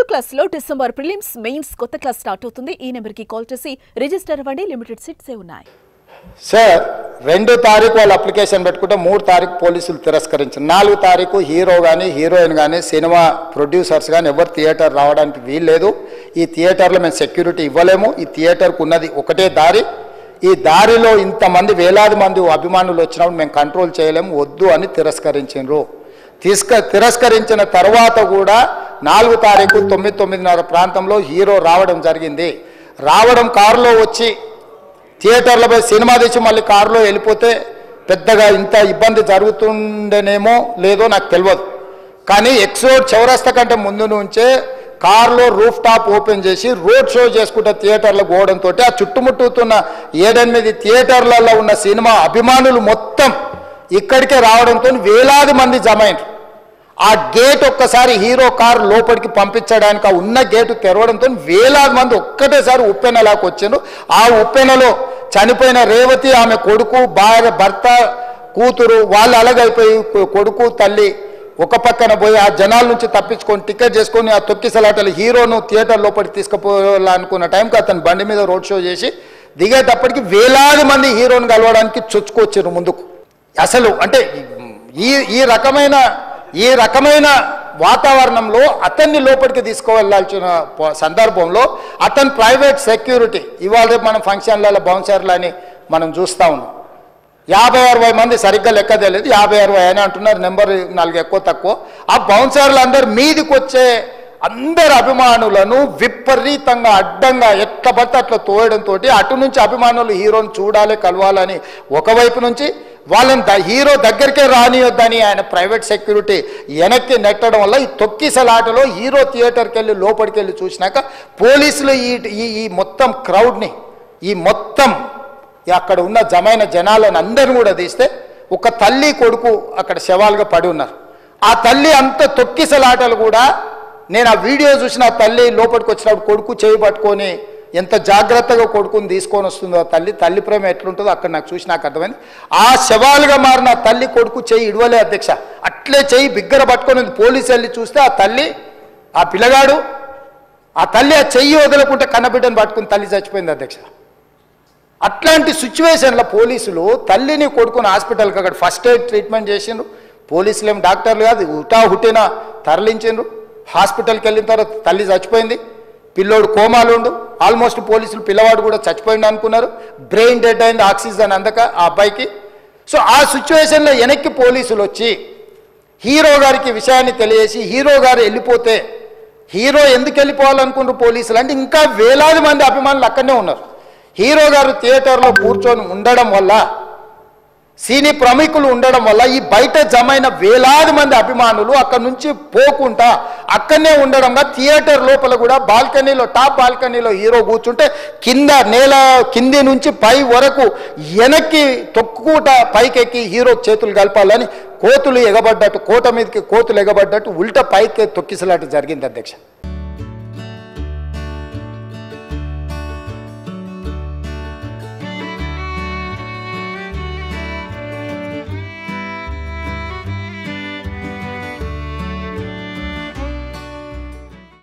10th class లో December prelims mains కొత్త class start అవుతుంది. ఈ నెంబర్ కి కాల్ చేసి రిజిస్టర్ అవ్వండి. లిమిటెడ్ సీట్స్ ఉన్నాయి. సార్ 2 తారీఖు వాళ్ళు అప్లికేషన్ పెట్టుకుంటే 3 తారీఖు పోలీసులు తిరస్కరించారు. 4 తారీఖు హీరో కానీ హీరోయిన్ కానీ సినిమా ప్రొడ్యూసర్స్ కానీ ఎవరు థియేటర్ రావడానికి వీల్లేదు. ఈ థియేటర్లో మేము సెక్యూరిటీ ఇవ్వలేము. ఈ థియేటర్కు ఉన్నది ఒకటే దారి. ఈ దారిలో ఇంతమంది వేలాది మంది అభిమానులు వచ్చినప్పుడు మేము కంట్రోల్ చేయలేము, వద్దు అని తిరస్కరించారు. తిరస్కరించిన తర్వాత కూడా 4 తారీఖు 9:30 ప్రాంతంలో హీరో రావడం జరిగింది. రావడం కారులో వచ్చి థియేటర్లో పోయి సినిమా తెచ్చి మళ్ళీ కారులో వెళ్ళిపోతే పెద్దగా ఇంత ఇబ్బంది జరుగుతుండేనేమో లేదో నాకు తెలియదు. కానీ ఎక్స్రోడ్ చౌరస్తా కంటే ముందు నుంచే కారులో రూఫ్ టాప్ ఓపెన్ చేసి రోడ్ షో చేసుకుంటే థియేటర్లో పోవడంతో ఆ చుట్టుముట్టుతున్న 7-8 థియేటర్లలో ఉన్న సినిమా అభిమానులు మొత్తం ఇక్కడికే రావడంతో వేలాది మంది జమ అయినారు. ఆ గేట్ ఒక్కసారి హీరో కారు లోపలికి పంపించడానికి ఆ ఉన్న గేటు తెరవడంతో వేలాది మంది ఒక్కటేసారి ఉప్పెనలాకి వచ్చారు. ఆ ఉప్పెనలో చనిపోయిన రేవతి, ఆమె కొడుకు, భార్య, భర్త, కూతురు వాళ్ళు అలాగైపోయి కొడుకు తల్లి ఒక పక్కన పోయి ఆ జనాల నుంచి తప్పించుకొని టికెట్ చేసుకొని ఆ తొక్కిసలాటలు హీరోను థియేటర్ లోపలికి తీసుకుపోవాలనుకున్న టైంకి అతను బండి మీద రోడ్ షో చేసి దిగేటప్పటికి వేలాది మంది హీరోను కలవడానికి చొచ్చుకొచ్చారు ముందుకు. అసలు అంటే ఈ రకమైన వాతావరణంలో అతన్ని లోపలికి తీసుకువెళ్ళాల్సిన సందర్భంలో అతను ప్రైవేట్ సెక్యూరిటీ ఇవాళ రేపు మనం ఫంక్షన్లలో బౌన్సర్లు అని మనం చూస్తూ ఉన్నాం. 50-60 మంది సరిగ్గా లెక్క తెలియదు, 50-60 అయినా అంటున్నారు, నెంబర్ 4 ఎక్కువ తక్కువ. ఆ బౌన్సర్లు అందరు మీదికి వచ్చే అందరు అభిమానులను విపరీతంగా అడ్డంగా ఎట్లా పడితే అట్లా తోయడంతో అటు నుంచి అభిమానులు హీరోని చూడాలి, కలవాలని ఒకవైపు నుంచి వాళ్ళని హీరో దగ్గరికే రానియొద్దని ఆయన ప్రైవేట్ సెక్యూరిటీ వెనక్కి నెట్టడం వల్ల ఈ తొక్కిసలాటలో హీరో థియేటర్కి వెళ్ళి లోపలికి వెళ్ళి చూసినాక పోలీసులు ఈ మొత్తం క్రౌడ్ని ఈ మొత్తం అక్కడ ఉన్న జమైన జనాలను అందరిని కూడా తీస్తే ఒక తల్లి కొడుకు అక్కడ శవాలుగా పడి ఉన్నారు. ఆ తల్లి అంత తొక్కిసలాటలు కూడా నేను ఆ వీడియో చూసిన ఆ తల్లి లోపలికి వచ్చినప్పుడు కొడుకు చేయి పట్టుకొని ఎంత జాగ్రత్తగా కొడుకుని తీసుకొని వస్తుందో తల్లి ప్రేమ ఎట్లుంటుందో అక్కడ నాకు చూసి నాకు అర్థమైంది. ఆ శవాలుగా మారిన తల్లి కొడుకు చెయ్యి ఇడవలే అధ్యక్ష, అట్లే చెయ్యి బిగ్గర పట్టుకొని పోలీసు వెళ్ళి చూస్తే ఆ తల్లి ఆ పిల్లగాడు ఆ తల్లి ఆ చెయ్యి వదలకుంటే కన్నబిడ్డను పట్టుకుని తల్లి చచ్చిపోయింది అధ్యక్ష. అట్లాంటి సిచ్యువేషన్లో పోలీసులు తల్లిని కొడుకుని హాస్పిటల్కి అక్కడ ఫస్ట్ ఎయిడ్ ట్రీట్మెంట్ చేసిండ్రు. పోలీసులు ఏం డాక్టర్లు కాదు, హుటాహుటిన తరలించిండ్రు. హాస్పిటల్కి వెళ్ళిన తర్వాత తల్లి చచ్చిపోయింది, పిల్లోడు కోమాలు ఉండు. ఆల్మోస్ట్ పోలీసులు పిల్లవాడు కూడా చచ్చిపోయింది అనుకున్నారు. బ్రెయిన్ డెడ్ అయింది, ఆక్సిజన్ అందక ఆ అబ్బాయికి. సో ఆ సిచ్యువేషన్లో వెనక్కి పోలీసులు వచ్చి హీరో గారికి విషయాన్ని తెలియజేసి హీరో గారు వెళ్ళిపోతే హీరో ఎందుకు వెళ్ళిపోవాలనుకున్నారు పోలీసులు అంటే ఇంకా వేలాది మంది అభిమానులు అక్కడనే ఉన్నారు. హీరో గారు థియేటర్లో కూర్చొని ఉండడం వల్ల సినీ ప్రముఖులు ఉండడం వల్ల ఈ బయట జమైన వేలాది మంది అభిమానులు అక్కడ నుంచి పోకుండా అక్కడనే ఉండడంగా థియేటర్ లోపల కూడా బాల్కనీలో టాప్ బాల్కనీలో హీరో కూర్చుంటే కింది నుంచి పై వరకు వెనక్కి తొక్కుట పైకెక్కి హీరో చేతులు కలపాలని కోతులు ఎగబడ్డట్టు కోట మీదకి కోతులు ఎగబడ్డట్టు ఉల్టా పైకి తొక్కిసలాట జరిగింది అధ్యక్ష.